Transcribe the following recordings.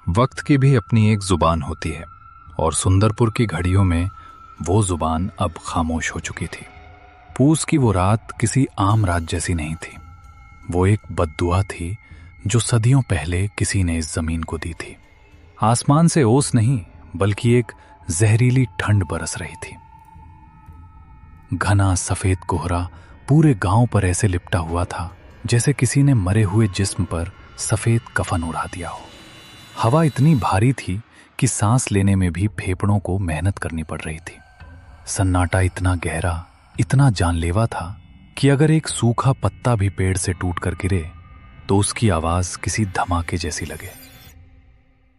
वक्त की भी अपनी एक जुबान होती है और सुंदरपुर की घड़ियों में वो जुबान अब खामोश हो चुकी थी। पूस की वो रात किसी आम रात जैसी नहीं थी। वो एक बद्दुआ थी जो सदियों पहले किसी ने इस जमीन को दी थी। आसमान से ओस नहीं बल्कि एक जहरीली ठंड बरस रही थी। घना सफेद कोहरा पूरे गांव पर ऐसे लिपटा हुआ था जैसे किसी ने मरे हुए जिस्म पर सफेद कफन उड़ा दिया हो। हवा इतनी भारी थी कि सांस लेने में भी फेफड़ों को मेहनत करनी पड़ रही थी। सन्नाटा इतना गहरा, इतना जानलेवा था कि अगर एक सूखा पत्ता भी पेड़ से टूटकर गिरे तो उसकी आवाज किसी धमाके जैसी लगे।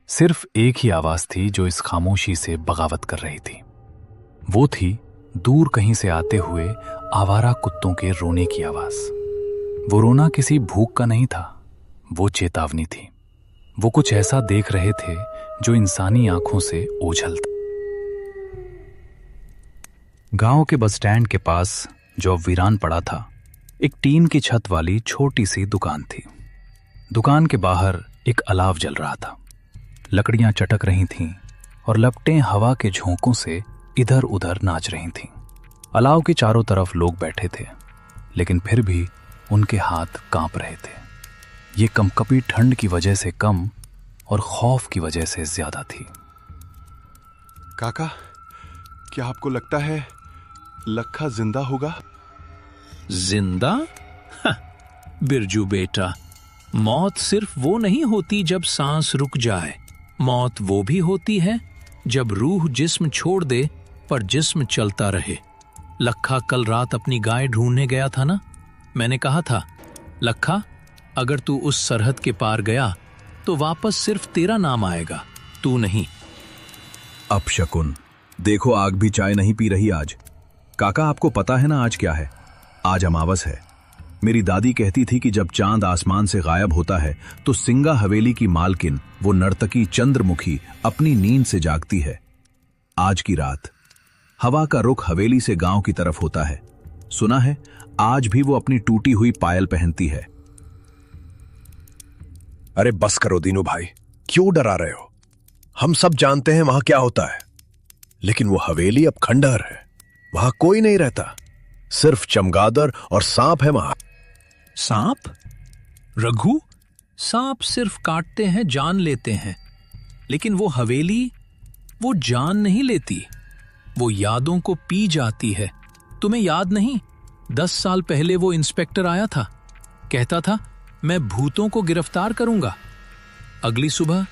सिर्फ एक ही आवाज थी जो इस खामोशी से बगावत कर रही थी। वो थी दूर कहीं से आते हुए आवारा कुत्तों के रोने की आवाज। वो रोना किसी भूख का नहीं था, वो चेतावनी थी। वो कुछ ऐसा देख रहे थे जो इंसानी आंखों से ओझल था। गांव के बस स्टैंड के पास जो अब वीरान पड़ा था, एक टीन की छत वाली छोटी सी दुकान थी। दुकान के बाहर एक अलाव जल रहा था। लकड़ियां चटक रही थीं और लपटें हवा के झोंकों से इधर उधर नाच रही थीं। अलाव के चारों तरफ लोग बैठे थे, लेकिन फिर भी उनके हाथ कांप रहे थे। ये कंपकपी ठंड की वजह से कम और खौफ की वजह से ज्यादा थी। काका, क्या आपको लगता है लखा जिंदा होगा? जिंदा? बिरजू बेटा, मौत सिर्फ वो नहीं होती जब सांस रुक जाए। मौत वो भी होती है जब रूह जिस्म छोड़ दे पर जिस्म चलता रहे। लखा कल रात अपनी गाय ढूंढने गया था ना। मैंने कहा था, लखा, अगर तू उस सरहद के पार गया तो वापस सिर्फ तेरा नाम आएगा, तू नहीं। अपशकुन, देखो आग भी चाय नहीं पी रही आज। काका, आपको पता है ना आज क्या है? आज अमावस है। मेरी दादी कहती थी कि जब चांद आसमान से गायब होता है तो सिंगा हवेली की मालकिन, वो नर्तकी चंद्रमुखी, अपनी नींद से जागती है। आज की रात हवा का रुख हवेली से गांव की तरफ होता है। सुना है आज भी वो अपनी टूटी हुई पायल पहनती है। अरे बस करो दीनू भाई, क्यों डरा रहे हो? हम सब जानते हैं वहां क्या होता है, लेकिन वो हवेली अब खंडहर है। वहां कोई नहीं रहता, सिर्फ चमगादड़ और सांप है वहां। सांप? रघु, सांप सिर्फ काटते हैं, जान लेते हैं, लेकिन वो हवेली, वो जान नहीं लेती, वो यादों को पी जाती है। तुम्हें याद नहीं, 10 साल पहले वो इंस्पेक्टर आया था, कहता था मैं भूतों को गिरफ्तार करूंगा। अगली सुबह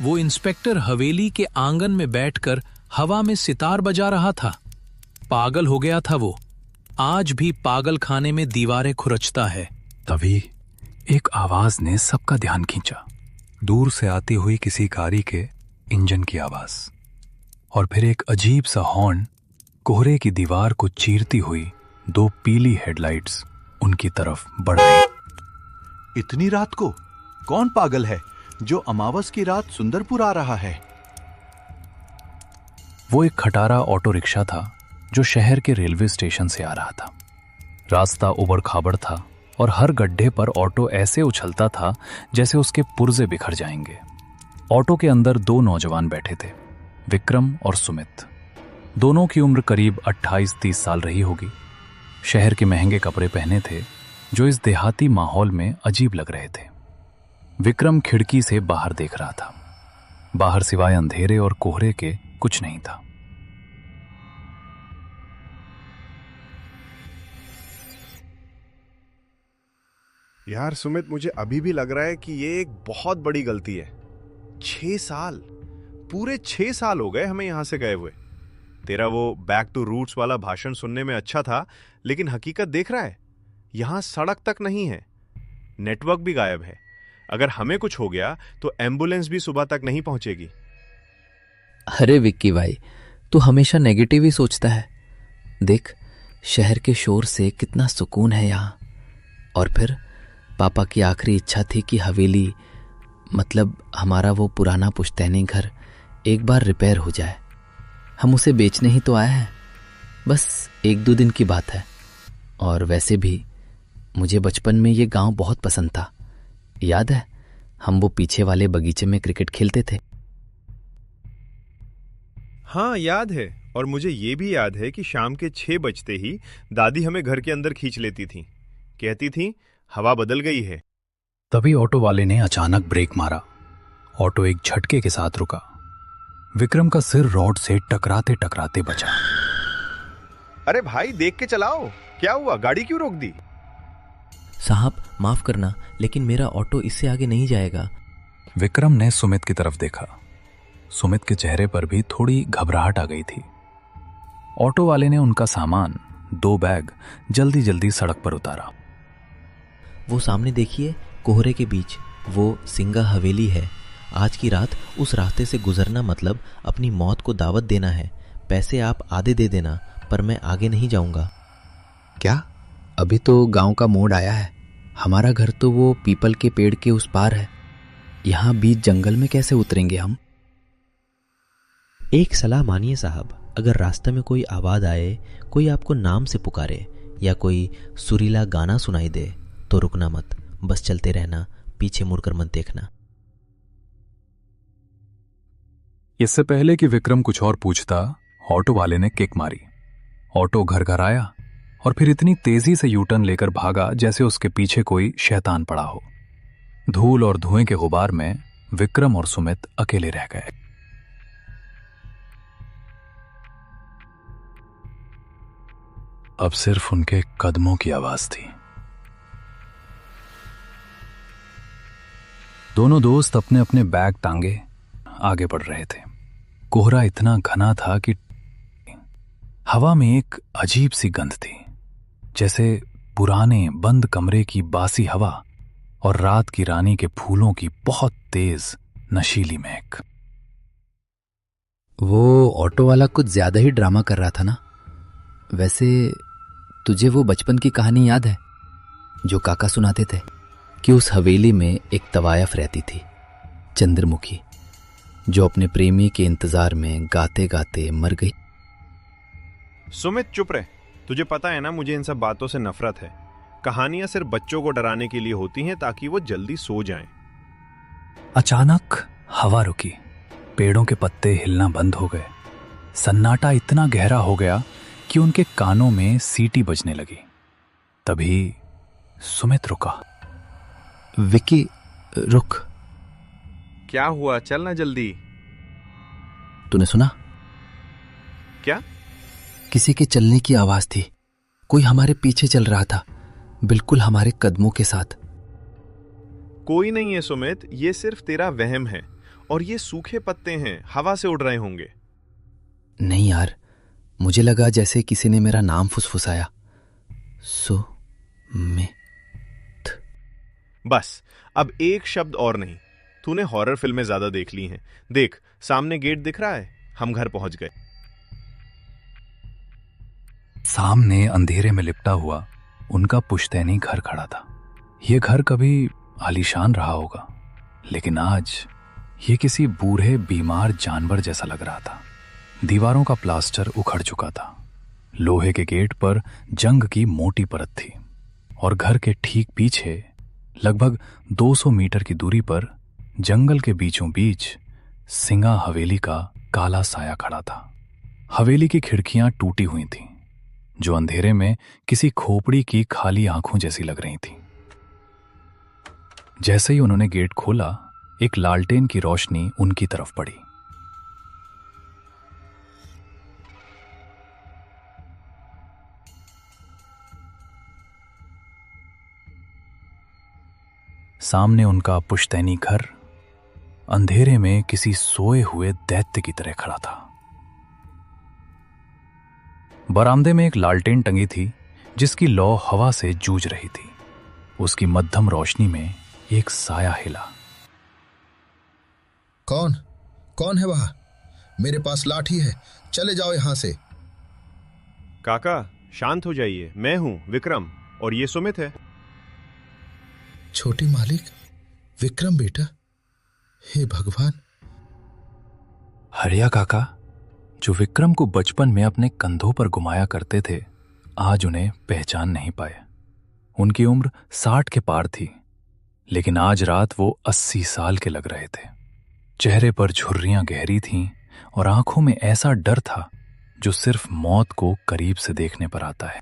वो इंस्पेक्टर हवेली के आंगन में बैठकर हवा में सितार बजा रहा था। पागल हो गया था वो। आज भी पागल खाने में दीवारें खुरचता है। तभी एक आवाज ने सबका ध्यान खींचा। दूर से आती हुई किसी गाड़ी के इंजन की आवाज, और फिर एक अजीब सा हॉर्न। कोहरे की दीवार को चीरती हुई 2 पीली हेडलाइट्स उनकी तरफ बढ़ रही। इतनी रात को कौन पागल है जो अमावस की रात सुंदरपुर आ रहा है? वो एक खटारा ऑटो रिक्शा था जो शहर के रेलवे स्टेशन से आ रहा था। रास्ता उबड़ खाबड़ था और हर गड्ढे पर ऑटो ऐसे उछलता था जैसे उसके पुर्जे बिखर जाएंगे। ऑटो के अंदर 2 नौजवान बैठे थे, विक्रम और सुमित। दोनों की उम्र करीब 28-30 साल रही होगी। शहर के महंगे कपड़े पहने थे जो इस देहाती माहौल में अजीब लग रहे थे। विक्रम खिड़की से बाहर देख रहा था। बाहर सिवाय अंधेरे और कोहरे के कुछ नहीं था। यार सुमित, मुझे अभी भी लग रहा है कि ये एक बहुत बड़ी गलती है। 6 साल, पूरे 6 साल हो गए हमें यहां से गए हुए। तेरा वो बैक टू रूट्स वाला भाषण सुनने में अच्छा था, लेकिन हकीकत देख रहा है, यहां सड़क तक नहीं है, नेटवर्क भी गायब है। अगर हमें कुछ हो गया तो एम्बुलेंस भी सुबह तक नहीं पहुंचेगी। अरे विक्की भाई, तू हमेशा नेगेटिव ही सोचता है। देख, शहर के शोर से कितना सुकून है यहाँ। और फिर पापा की आखिरी इच्छा थी कि हवेली, मतलब हमारा वो पुराना पुश्तैनी घर, एक बार रिपेयर हो जाए। हम उसे बेचने ही तो आए हैं, बस 1-2 दिन की बात है। और वैसे भी मुझे बचपन में ये गांव बहुत पसंद था। याद है हम वो पीछे वाले बगीचे में क्रिकेट खेलते थे। हाँ याद है, और मुझे ये भी याद है कि शाम के 6 बजते ही दादी हमें घर के अंदर खींच लेती थी, कहती थी हवा बदल गई है। तभी ऑटो वाले ने अचानक ब्रेक मारा। ऑटो एक झटके के साथ रुका। विक्रम का सिर रॉड से टकराते टकराते बचा। अरे भाई देख के चलाओ, क्या हुआ, गाड़ी क्यों रोक दी? साहब माफ करना, लेकिन मेरा ऑटो इससे आगे नहीं जाएगा। विक्रम ने सुमित की तरफ देखा। सुमित के चेहरे पर भी थोड़ी घबराहट आ गई थी। ऑटो वाले ने उनका सामान, 2 बैग जल्दी जल्दी सड़क पर उतारा। वो सामने देखिए, कोहरे के बीच वो सिंगा हवेली है। आज की रात उस रास्ते से गुजरना मतलब अपनी मौत को दावत देना है। पैसे आप आधे दे देना, पर मैं आगे नहीं जाऊंगा। क्या? अभी तो गांव का मोड़ आया है। हमारा घर तो वो पीपल के पेड़ के उस पार है। यहाँ बीच जंगल में कैसे उतरेंगे हम? एक सलाह मानिए साहब, अगर रास्ते में कोई आवाज आए, कोई आपको नाम से पुकारे या कोई सुरीला गाना सुनाई दे तो रुकना मत, बस चलते रहना, पीछे मुड़कर मत देखना। इससे पहले कि विक्रम कुछ और पूछता, ऑटो वाले ने किक मारी। ऑटो घर घर आया और फिर इतनी तेजी से यूटर्न लेकर भागा जैसे उसके पीछे कोई शैतान पड़ा हो। धूल और धुएं के गुबार में विक्रम और सुमित अकेले रह गए। अब सिर्फ उनके कदमों की आवाज थी। दोनों दोस्त अपने अपने बैग टांगे आगे बढ़ रहे थे। कोहरा इतना घना था कि हवा में एक अजीब सी गंध थी, जैसे पुराने बंद कमरे की बासी हवा और रात की रानी के फूलों की बहुत तेज नशीली महक। वो ऑटो वाला कुछ ज्यादा ही ड्रामा कर रहा था ना? वैसे तुझे वो बचपन की कहानी याद है जो काका सुनाते थे कि उस हवेली में एक तवायफ रहती थी, चंद्रमुखी, जो अपने प्रेमी के इंतजार में गाते गाते मर गई। सुमित चुप रहे, तुझे पता है ना मुझे इन सब बातों से नफरत है। कहानियां सिर्फ बच्चों को डराने के लिए होती हैं ताकि वो जल्दी सो जाएं। अचानक हवा रुकी, पेड़ों के पत्ते हिलना बंद हो गए। सन्नाटा इतना गहरा हो गया कि उनके कानों में सीटी बजने लगी। तभी सुमित रुका। विक्की रुक। क्या हुआ, चलना जल्दी। तूने सुना? क्या? किसी के चलने की आवाज थी। कोई हमारे पीछे चल रहा था, बिल्कुल हमारे कदमों के साथ। कोई नहीं है सुमित, ये सिर्फ तेरा वहम है, और ये सूखे पत्ते हैं, हवा से उड़ रहे होंगे। नहीं यार, मुझे लगा जैसे किसी ने मेरा नाम फुसफुसाया, सुमित। बस अब एक शब्द और नहीं। तूने हॉरर फिल्में ज्यादा देख ली हैं। देख, सामने गेट दिख रहा है, हम घर पहुंच गए। सामने अंधेरे में लिपटा हुआ उनका पुश्तैनी घर खड़ा था। यह घर कभी आलीशान रहा होगा, लेकिन आज ये किसी बूढ़े बीमार जानवर जैसा लग रहा था। दीवारों का प्लास्टर उखड़ चुका था, लोहे के गेट पर जंग की मोटी परत थी, और घर के ठीक पीछे लगभग 200 मीटर की दूरी पर जंगल के बीचों बीच सिंगा हवेली का काला साया खड़ा था। हवेली की खिड़कियां टूटी हुई थीं, जो अंधेरे में किसी खोपड़ी की खाली आंखों जैसी लग रही थीं। जैसे ही उन्होंने गेट खोला, एक लालटेन की रोशनी उनकी तरफ पड़ी। सामने उनका पुश्तैनी घर अंधेरे में किसी सोए हुए दैत्य की तरह खड़ा था। बरामदे में एक लालटेन टंगी थी, जिसकी लौ हवा से जूझ रही थी। उसकी मध्यम रोशनी में एक साया हिला। कौन है वहां? मेरे पास लाठी है, चले जाओ यहां से। काका शांत हो जाइए, मैं हूं विक्रम, और ये सुमित है। छोटी मालिक, विक्रम बेटा, हे भगवान। हरिया काका, जो विक्रम को बचपन में अपने कंधों पर घुमाया करते थे, आज उन्हें पहचान नहीं पाए। उनकी उम्र 60 के पार थी, लेकिन आज रात वो 80 साल के लग रहे थे। चेहरे पर झुर्रियां गहरी थीं और आंखों में ऐसा डर था जो सिर्फ मौत को करीब से देखने पर आता है।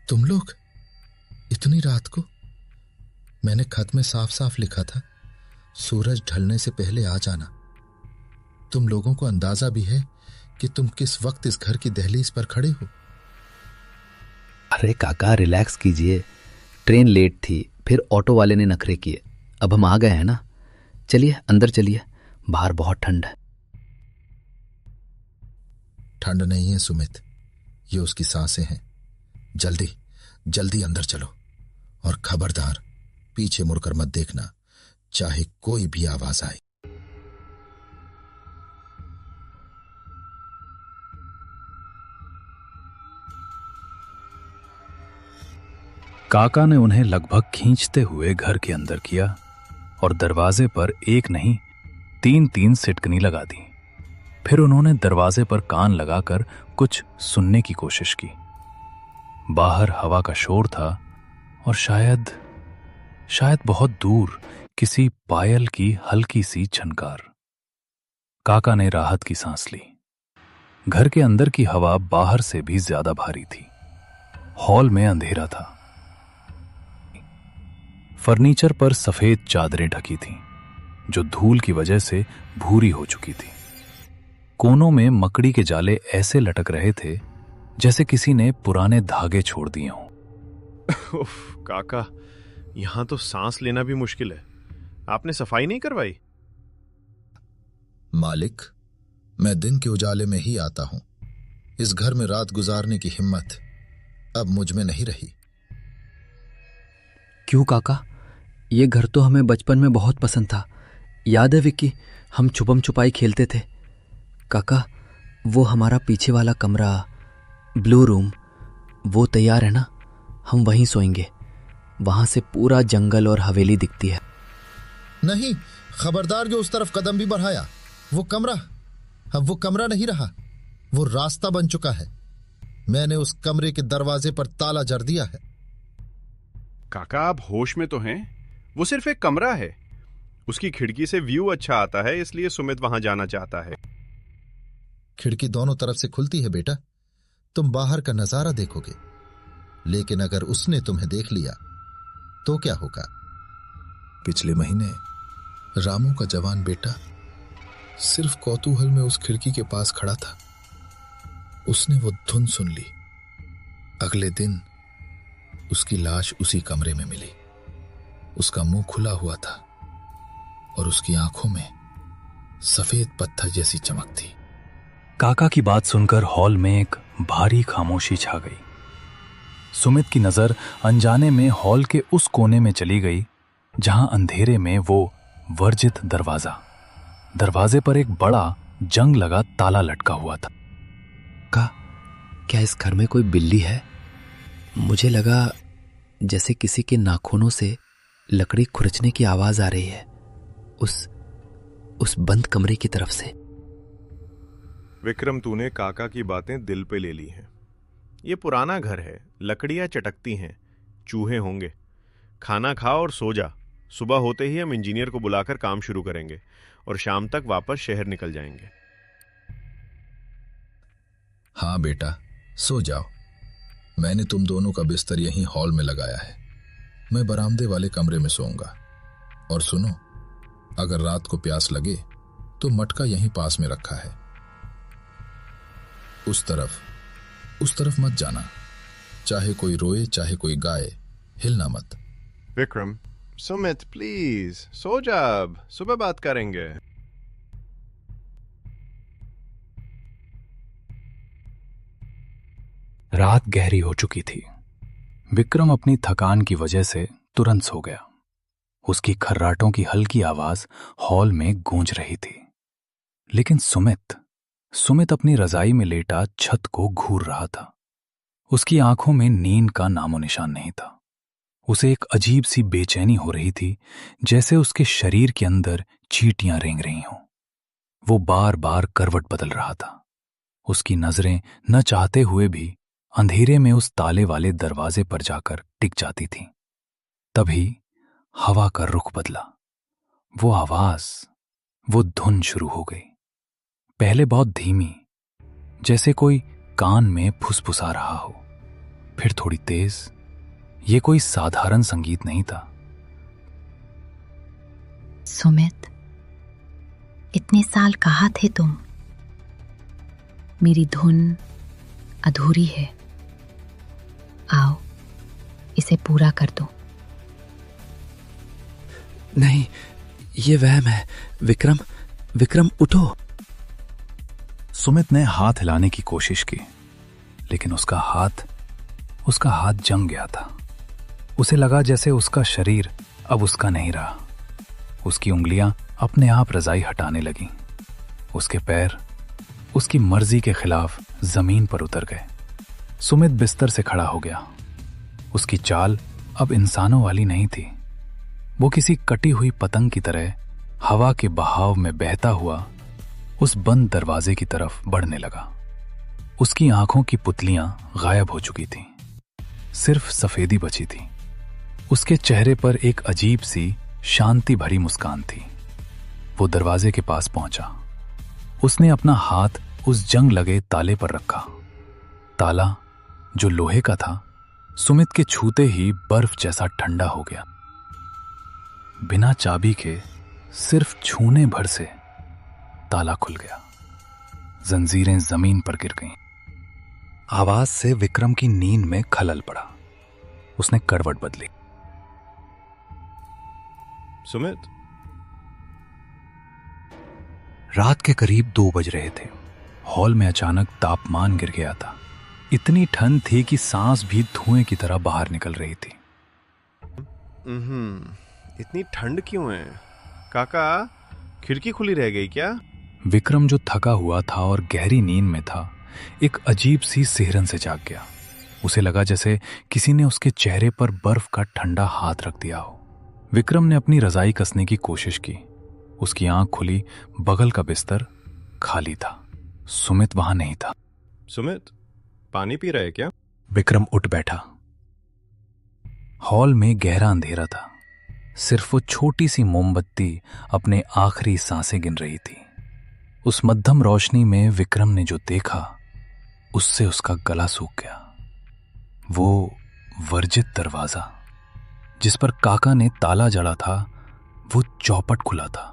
तुम लोग इतनी रात को? मैंने खत में साफ साफ लिखा था सूरज ढलने से पहले आ जाना। तुम लोगों को अंदाजा भी है कि तुम किस वक्त इस घर की दहलीज पर खड़े हो? अरे काका रिलैक्स कीजिए, ट्रेन लेट थी, फिर ऑटो वाले ने नखरे किए, अब हम आ गए हैं ना। चलिए अंदर चलिए, बाहर बहुत ठंड है। ठंड नहीं है सुमित, ये उसकी सांसें हैं। जल्दी जल्दी अंदर चलो, और खबरदार पीछे मुड़कर मत देखना, चाहे कोई भी आवाज आए। काका ने उन्हें लगभग खींचते हुए घर के अंदर किया और दरवाजे पर एक नहीं 3-3 सिटकनी लगा दी। फिर उन्होंने दरवाजे पर कान लगाकर कुछ सुनने की कोशिश की। बाहर हवा का शोर था और शायद बहुत दूर किसी पायल की हल्की सी झनकार। काका ने राहत की सांस ली। घर के अंदर की हवा बाहर से भी ज्यादा भारी थी। हॉल में अंधेरा था। फर्नीचर पर सफेद चादरें ढकी थीं, जो धूल की वजह से भूरी हो चुकी थी। कोनों में मकड़ी के जाले ऐसे लटक रहे थे जैसे किसी ने पुराने धागे छोड़ दिए हों। उफ, काका, यहां तो सांस लेना भी मुश्किल है। आपने सफाई नहीं करवाई? मालिक, मैं दिन के उजाले में ही आता हूं। इस घर में रात गुजारने की हिम्मत अब मुझ में नहीं रही। क्यों काका? ये घर तो हमें बचपन में बहुत पसंद था। याद है विक्की, हम छुपम छुपाई खेलते थे। काका, वो हमारा पीछे वाला कमरा, ब्लू रूम, वो तैयार है ना? हम वहीं सोएंगे। वहां से पूरा जंगल और हवेली दिखती है। नहीं, खबरदार जो उस तरफ कदम भी बढ़ाया। वो कमरा अब वो कमरा नहीं रहा, वो रास्ता बन चुका है। मैंने उस कमरे के दरवाजे पर ताला जड़ दिया है। काका, आप होश में तो हैं? वो सिर्फ एक कमरा है। उसकी खिड़की से व्यू अच्छा आता है, इसलिए सुमित वहां जाना चाहता है। खिड़की दोनों तरफ से खुलती है बेटा, तुम बाहर का नजारा देखोगे। लेकिन अगर उसने तुम्हें देख लिया तो क्या होगा? पिछले महीने रामू का जवान बेटा सिर्फ कौतूहल में उस खिड़की के पास खड़ा था। उसने वो धुन सुन ली। अगले दिन उसकी लाश उसी कमरे में मिली। उसका मुंह खुला हुआ था और उसकी आंखों में सफेद पत्थर जैसी चमक थी। काका की बात सुनकर हॉल में एक भारी खामोशी छा गई। सुमित की नजर अनजाने में हॉल के उस कोने में चली गई जहां अंधेरे में वो वर्जित दरवाजे पर एक बड़ा जंग लगा ताला लटका हुआ था। क्या इस घर में कोई बिल्ली है? मुझे लगा जैसे किसी के नाखूनों से लकड़ी खुरचने की आवाज आ रही है उस बंद कमरे की तरफ से। विक्रम, तूने काका की बातें दिल पे ले ली हैं। ये पुराना घर है, लकड़ियां चटकती हैं, चूहे होंगे। खाना खा और सो जा। सुबह होते ही हम इंजीनियर को बुलाकर काम शुरू करेंगे और शाम तक वापस शहर निकल जाएंगे। हाँ बेटा, सो जाओ। मैंने तुम दोनों का बिस्तर यहीं हॉल में लगाया है। मैं बरामदे वाले कमरे में सोऊंगा। और सुनो, अगर रात को प्यास लगे तो मटका यहीं पास में रखा है। उस तरफ मत जाना। चाहे कोई रोए चाहे कोई गाए, हिलना मत। विक्रम, सुमित प्लीज सो जा, अब सुबह बात करेंगे। रात गहरी हो चुकी थी। विक्रम अपनी थकान की वजह से तुरंत सो गया। उसकी खर्राटों की हल्की आवाज हॉल में गूंज रही थी। लेकिन सुमित अपनी रजाई में लेटा छत को घूर रहा था। उसकी आंखों में नींद का नामो निशान नहीं था। उसे एक अजीब सी बेचैनी हो रही थी, जैसे उसके शरीर के अंदर चींटियां रेंग रही हों। वो बार बार करवट बदल रहा था। उसकी नजरें न चाहते हुए भी अंधेरे में उस ताले वाले दरवाजे पर जाकर टिक जाती थीं। तभी हवा का रुख बदला। वो आवाज, वो धुन शुरू हो गई। पहले बहुत धीमी, जैसे कोई कान में फुसफुसा रहा हो, फिर थोड़ी तेज। ये कोई साधारण संगीत नहीं था। सुमित, इतने साल कहाँ थे तुम? मेरी धुन अधूरी है, आओ इसे पूरा कर दो। नहीं, ये वहम है। विक्रम, विक्रम उठो। सुमित ने हाथ हिलाने की कोशिश की, लेकिन उसका हाथ जम गया था। उसे लगा जैसे उसका शरीर अब उसका नहीं रहा। उसकी उंगलियां अपने आप रजाई हटाने लगीं। उसके पैर उसकी मर्जी के खिलाफ जमीन पर उतर गए। सुमित बिस्तर से खड़ा हो गया। उसकी चाल अब इंसानों वाली नहीं थी। वो किसी कटी हुई पतंग की तरह हवा के बहाव में बहता हुआ उस बंद दरवाजे की तरफ बढ़ने लगा। उसकी आंखों की पुतलियां गायब हो चुकी थीं। सिर्फ सफेदी बची थी। उसके चेहरे पर एक अजीब सी शांति भरी मुस्कान थी। वो दरवाजे के पास पहुंचा। उसने अपना हाथ उस जंग लगे ताले पर रखा। ताला, जो लोहे का था, सुमित के छूते ही बर्फ जैसा ठंडा हो गया। बिना चाबी के सिर्फ छूने भर से ताला खुल गया। जंजीरें जमीन पर गिर गईं। आवाज से विक्रम की नींद में खलल पड़ा। उसने करवट बदली। सुमित, रात के करीब 2 बज रहे थे। हॉल में अचानक तापमान गिर गया था। इतनी ठंड थी कि सांस भी धुएं की तरह बाहर निकल रही थी। इतनी ठंड क्यों है? काका, खिड़की खुली रह गई क्या? विक्रम, जो थका हुआ था और गहरी नींद में था, एक अजीब सी सिहरन से जाग गया। उसे लगा जैसे किसी ने उसके चेहरे पर बर्फ का ठंडा हाथ रख दिया हो। विक्रम ने अपनी रजाई कसने की कोशिश की। उसकी आंख खुली। बगल का बिस्तर खाली था। सुमित वहां नहीं था। सुमित, पानी पी रहे क्या? विक्रम उठ बैठा। हॉल में गहरा अंधेरा था। सिर्फ वो छोटी सी मोमबत्ती अपने आखिरी सांसें गिन रही थी। उस मध्यम रोशनी में विक्रम ने जो देखा, उससे उसका गला सूख गया। वो वर्जित दरवाजा, जिस पर काका ने ताला जड़ा था, वो चौपट खुला था।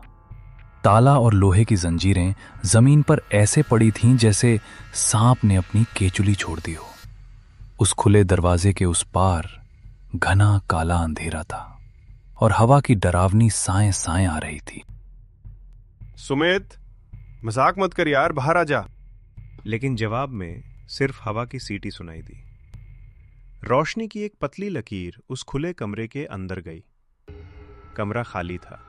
ताला और लोहे की जंजीरें जमीन पर ऐसे पड़ी थीं जैसे सांप ने अपनी केचुली छोड़ दी हो। उस खुले दरवाजे के उस पार घना काला अंधेरा था और हवा की डरावनी साएं साएं आ रही थी। सुमित, मजाक मत कर यार, बाहर आ जा। लेकिन जवाब में सिर्फ हवा की सीटी सुनाई दी। रोशनी की एक पतली लकीर उस खुले कमरे के अंदर गई। कमरा खाली था।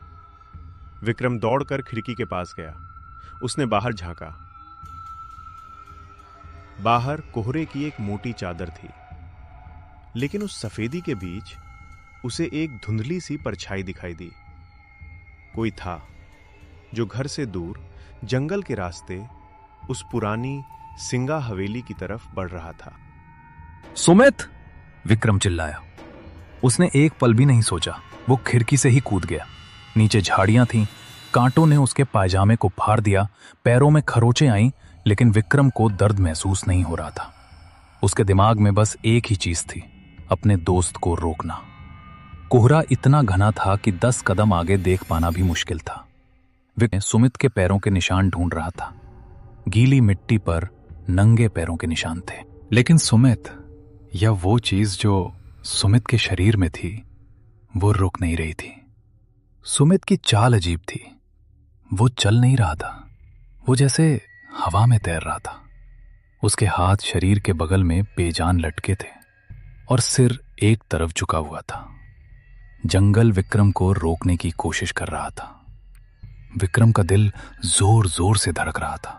विक्रम दौड़कर खिड़की के पास गया। उसने बाहर झांका। बाहर कोहरे की एक मोटी चादर थी, लेकिन उस सफेदी के बीच उसे एक धुंधली सी परछाई दिखाई दी। कोई था जो घर से दूर जंगल के रास्ते उस पुरानी सिंगा हवेली की तरफ बढ़ रहा था। सुमित! विक्रम चिल्लाया। उसने एक पल भी नहीं सोचा। वो खिड़की से ही कूद गया। नीचे झाड़ियां थीं। कांटों ने उसके पायजामे को फाड़ दिया। पैरों में खरोंचें आईं, लेकिन विक्रम को दर्द महसूस नहीं हो रहा था। उसके दिमाग में बस एक ही चीज थी, अपने दोस्त को रोकना। कोहरा इतना घना था कि 10 कदम आगे देख पाना भी मुश्किल था। विक्रम सुमित के पैरों के निशान ढूंढ रहा था। गीली मिट्टी पर नंगे पैरों के निशान थे, लेकिन सुमित, या वो चीज जो सुमित के शरीर में थी, वो रुक नहीं रही थी। सुमित की चाल अजीब थी। वो चल नहीं रहा था। वो जैसे हवा में तैर रहा था। उसके हाथ शरीर के बगल में बेजान लटके थे और सिर एक तरफ झुका हुआ था। जंगल विक्रम को रोकने की कोशिश कर रहा था। विक्रम का दिल जोर जोर से धड़क रहा था।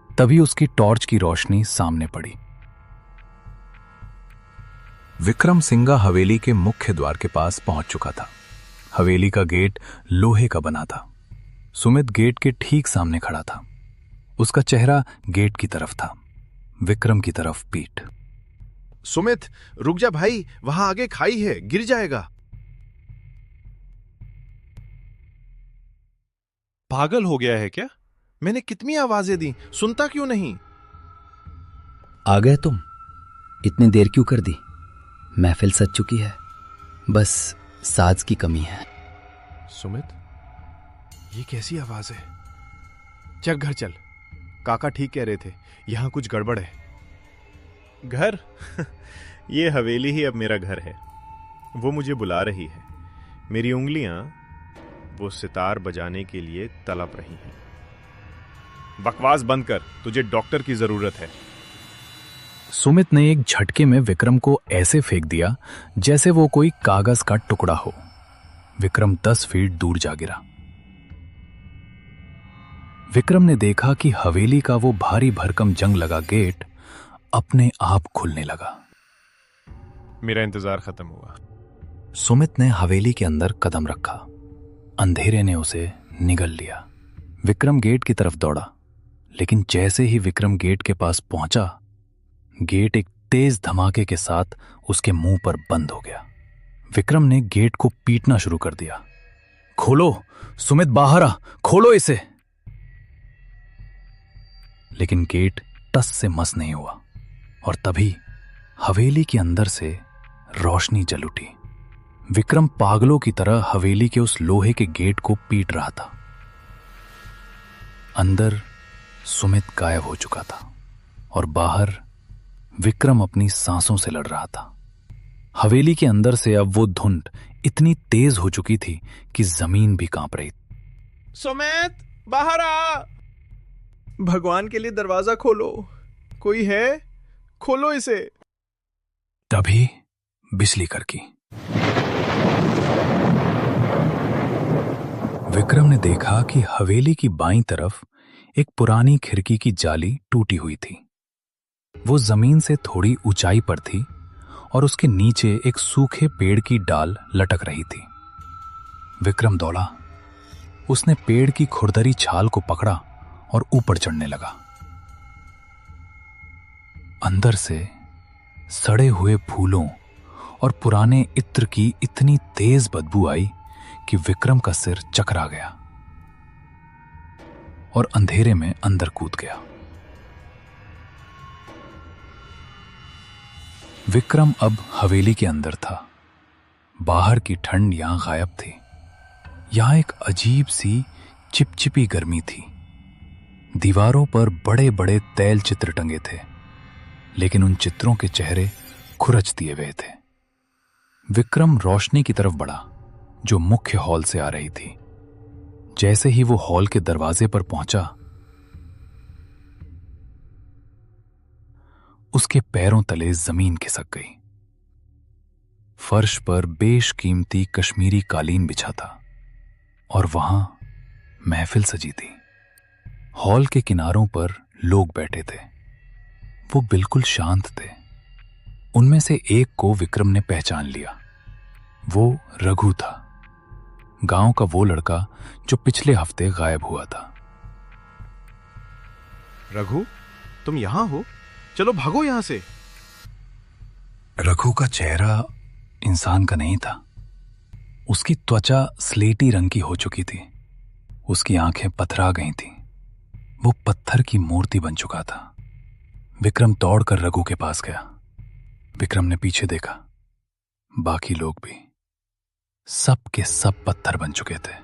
तभी उसकी टॉर्च की रोशनी सामने पड़ी। विक्रम सिंगा हवेली के मुख्य द्वार के पास पहुंच चुका था। हवेली का गेट लोहे का बना था। सुमित गेट के ठीक सामने खड़ा था। उसका चेहरा गेट की तरफ था, विक्रम की तरफ पीठ। सुमित रुक जा भाई, वहां आगे खाई है, गिर जाएगा। पागल हो गया है क्या? मैंने कितनी आवाजें दी, सुनता क्यों नहीं? आ गए तुम? इतनी देर क्यों कर दी? महफिल सज चुकी है, बस साज की कमी है। सुमित, ये कैसी आवाज है? चल घर चल, काका ठीक कह रहे थे, यहां कुछ गड़बड़ है। घर? ये हवेली ही अब मेरा घर है। वो मुझे बुला रही है। मेरी उंगलियां वो सितार बजाने के लिए तड़प रही हैं। बकवास बंद कर, तुझे डॉक्टर की जरूरत है। सुमित ने एक झटके में विक्रम को ऐसे फेंक दिया जैसे वो कोई कागज का टुकड़ा हो। विक्रम 10 फीट दूर जा गिरा। विक्रम ने देखा कि हवेली का वो भारी भरकम जंग लगा गेट अपने आप खुलने लगा। मेरा इंतजार खत्म हुआ। सुमित ने हवेली के अंदर कदम रखा। अंधेरे ने उसे निगल लिया। विक्रम गेट की तरफ दौड़ा, लेकिन जैसे ही विक्रम गेट के पास पहुंचा, गेट एक तेज धमाके के साथ उसके मुंह पर बंद हो गया। विक्रम ने गेट को पीटना शुरू कर दिया। खोलो सुमित, बाहर आ, खोलो इसे। लेकिन गेट टस से मस नहीं हुआ और तभी हवेली के अंदर से रोशनी जल उठी। विक्रम पागलों की तरह हवेली के उस लोहे के गेट को पीट रहा था। अंदर सुमित गायब हो चुका था और बाहर विक्रम अपनी सांसों से लड़ रहा था। हवेली के अंदर से अब वो धुंध इतनी तेज हो चुकी थी कि जमीन भी कांप रही। सुमित, बाहर आ, भगवान के लिए दरवाजा खोलो, कोई है? खोलो इसे। तभी बिजली कड़की। विक्रम ने देखा कि हवेली की बाईं तरफ एक पुरानी खिड़की की जाली टूटी हुई थी। वो जमीन से थोड़ी ऊंचाई पर थी और उसके नीचे एक सूखे पेड़ की डाल लटक रही थी। विक्रम दौड़ा। उसने पेड़ की खुरदरी छाल को पकड़ा और ऊपर चढ़ने लगा। अंदर से सड़े हुए फूलों और पुराने इत्र की इतनी तेज बदबू आई कि विक्रम का सिर चकरा गया और अंधेरे में अंदर कूद गया। विक्रम अब हवेली के अंदर था। बाहर की ठंड यहां गायब थी। यहां एक अजीब सी चिपचिपी गर्मी थी। दीवारों पर बड़े बड़े तैल चित्र टंगे थे, लेकिन उन चित्रों के चेहरे खुरच दिए हुए थे। विक्रम रोशनी की तरफ बढ़ा जो मुख्य हॉल से आ रही थी। जैसे ही वो हॉल के दरवाजे पर पहुंचा, उसके पैरों तले जमीन खिसक गई। फर्श पर बेशकीमती कश्मीरी कालीन बिछा था और वहां महफिल सजी थी। हॉल के किनारों पर लोग बैठे थे। वो बिल्कुल शांत थे। उनमें से एक को विक्रम ने पहचान लिया। वो रघु था, गांव का वो लड़का जो पिछले हफ्ते गायब हुआ था। रघु, तुम यहां हो? चलो भागो यहां से। रघु का चेहरा इंसान का नहीं था। उसकी त्वचा स्लेटी रंग की हो चुकी थी। उसकी आंखें पथरा गई थीं। वो पत्थर की मूर्ति बन चुका था। विक्रम दौड़कर रघु के पास गया। विक्रम ने पीछे देखा। बाकी लोग भी, सब के सब पत्थर बन चुके थे।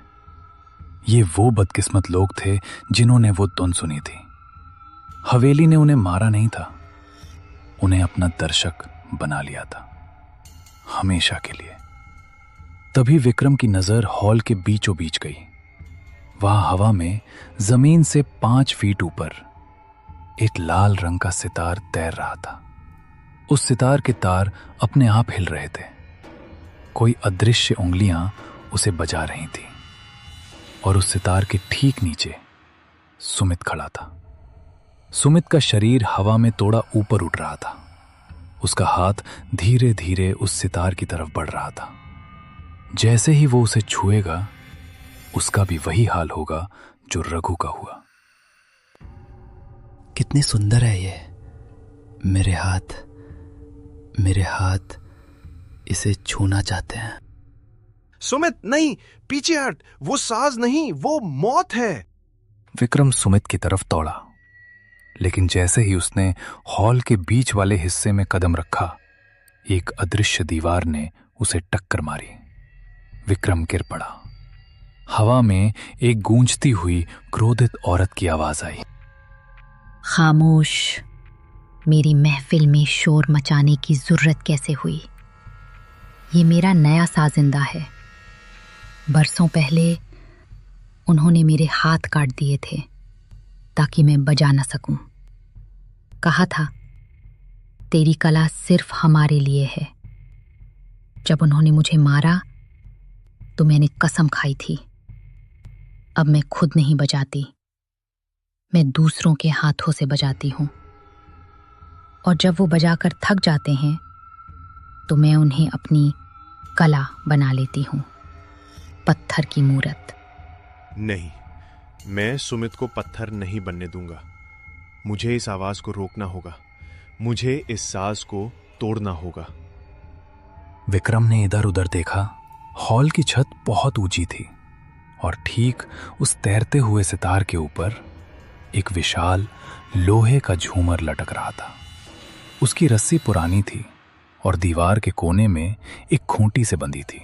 ये वो बदकिस्मत लोग थे जिन्होंने वो धुन सुनी थी। हवेली ने उन्हें मारा नहीं था, उन्हें अपना दर्शक बना लिया था, हमेशा के लिए। तभी विक्रम की नजर हॉल के बीचों बीच गई। वहां हवा में जमीन से 5 फीट ऊपर एक लाल रंग का सितार तैर रहा था। उस सितार के तार अपने आप हिल रहे थे। कोई अदृश्य उंगलियां उसे बजा रही थी और उस सितार के ठीक नीचे सुमित खड़ा था। सुमित का शरीर हवा में थोड़ा ऊपर उठ रहा था। उसका हाथ धीरे धीरे उस सितार की तरफ बढ़ रहा था। जैसे ही वो उसे छुएगा, उसका भी वही हाल होगा जो रघु का हुआ। कितनी सुंदर है ये। मेरे हाथ मेरे हाथ इसे छूना चाहते हैं। सुमित नहीं, पीछे हट, वो साज नहीं, वो मौत है। विक्रम सुमित की तरफ दौड़ा, लेकिन जैसे ही उसने हॉल के बीच वाले हिस्से में कदम रखा, एक अदृश्य दीवार ने उसे टक्कर मारी। विक्रम गिर पड़ा। हवा में एक गूंजती हुई क्रोधित औरत की आवाज आई। खामोश, मेरी महफिल में शोर मचाने की जरूरत कैसे हुई? ये मेरा नया साजिंदा है। बरसों पहले उन्होंने मेरे हाथ काट दिए थे ताकि मैं बजा न सकूं। कहा था तेरी कला सिर्फ हमारे लिए है। जब उन्होंने मुझे मारा तो मैंने कसम खाई थी, अब मैं खुद नहीं बजाती, मैं दूसरों के हाथों से बजाती हूं। और जब वो बजाकर थक जाते हैं तो मैं उन्हें अपनी कला बना लेती हूं, पत्थर की मूरत। नहीं, मैं सुमित को पत्थर नहीं बनने दूंगा। मुझे इस आवाज को रोकना होगा, मुझे इस साज को तोड़ना होगा। विक्रम ने इधर उधर देखा। हॉल की छत बहुत ऊंची थी और ठीक उस तैरते हुए सितार के ऊपर एक विशाल लोहे का झूमर लटक रहा था। उसकी रस्सी पुरानी थी और दीवार के कोने में एक खूंटी से बंधी थी।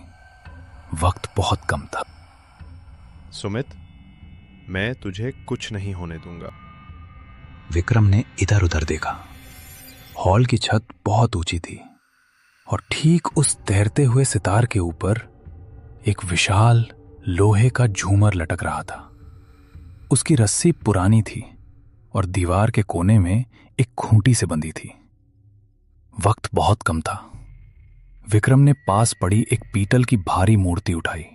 वक्त बहुत कम था। सुमित, मैं तुझे कुछ नहीं होने दूंगा। विक्रम ने इधर उधर देखा। हॉल की छत बहुत ऊंची थी और ठीक उस तैरते हुए सितार के ऊपर एक विशाल लोहे का झूमर लटक रहा था। उसकी रस्सी पुरानी थी और दीवार के कोने में एक खूंटी से बंधी थी। वक्त बहुत कम था। विक्रम ने पास पड़ी एक पीतल की भारी मूर्ति उठाई।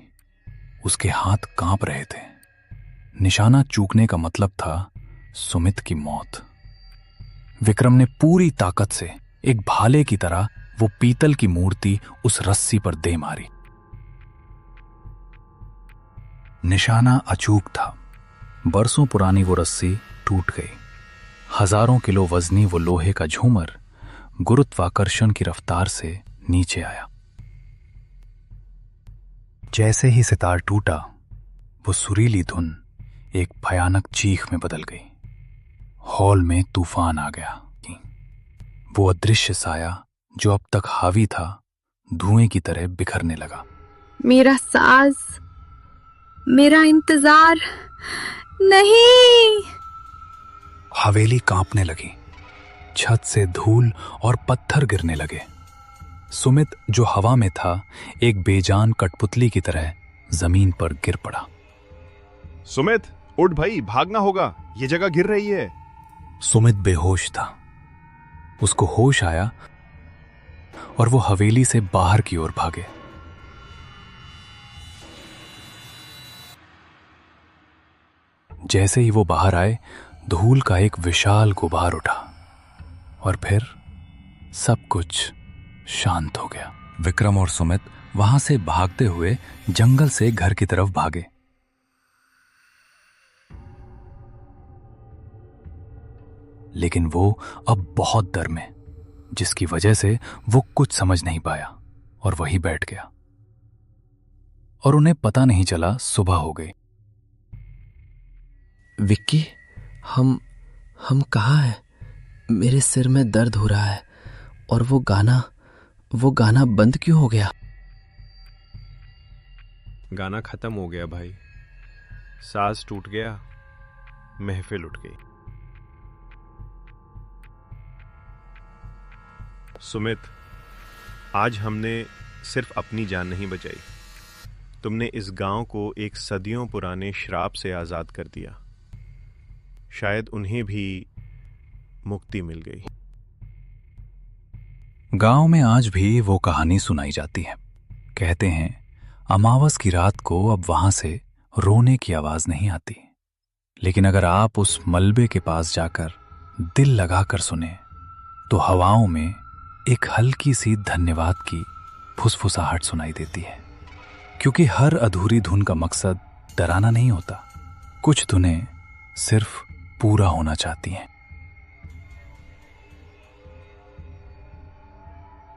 उसके हाथ कांप रहे थे। निशाना चूकने का मतलब था सुमित की मौत। विक्रम ने पूरी ताकत से एक भाले की तरह वो पीतल की मूर्ति उस रस्सी पर दे मारी। निशाना अचूक था। बरसों पुरानी वो रस्सी टूट गई। हजारों किलो वजनी वो लोहे का झूमर गुरुत्वाकर्षण की रफ्तार से नीचे आया। जैसे ही सितार टूटा, वो सुरीली धुन एक भयानक चीख में बदल गई। हॉल में तूफान आ गया। वो अदृश्य साया जो अब तक हावी था, धुएं की तरह बिखरने लगा। मेरा साज, मेरा इंतजार, नहीं। हवेली कांपने लगी। छत से धूल और पत्थर गिरने लगे। सुमित जो हवा में था, एक बेजान कठपुतली की तरह जमीन पर गिर पड़ा। सुमित, उठ भाई, भागना होगा, ये जगह गिर रही है। सुमित बेहोश था। उसको होश आया और वो हवेली से बाहर की ओर भागे। जैसे ही वो बाहर आए, धूल का एक विशाल गुबार उठा और फिर सब कुछ शांत हो गया। विक्रम और सुमित वहां से भागते हुए जंगल से घर की तरफ भागे। लेकिन वो अब बहुत डर में, जिसकी वजह से वो कुछ समझ नहीं पाया और वहीं बैठ गया। और उन्हें पता नहीं चला सुबह हो गई। विक्की, हम कहाँ हैं? मेरे सिर में दर्द हो रहा है और वो गाना बंद क्यों हो गया? गाना खत्म हो गया भाई, साज टूट गया, महफिल उठ गई। सुमित, आज हमने सिर्फ अपनी जान नहीं बचाई, तुमने इस गांव को एक सदियों पुराने श्राप से आजाद कर दिया। शायद उन्हें भी मुक्ति मिल गई। गांव में आज भी वो कहानी सुनाई जाती है। कहते हैं अमावस की रात को अब वहां से रोने की आवाज नहीं आती, लेकिन अगर आप उस मलबे के पास जाकर दिल लगाकर सुने तो हवाओं में एक हल्की सी धन्यवाद की फुसफुसाहट सुनाई देती है। क्योंकि हर अधूरी धुन का मकसद डराना नहीं होता, कुछ धुनें सिर्फ पूरा होना चाहती हैं।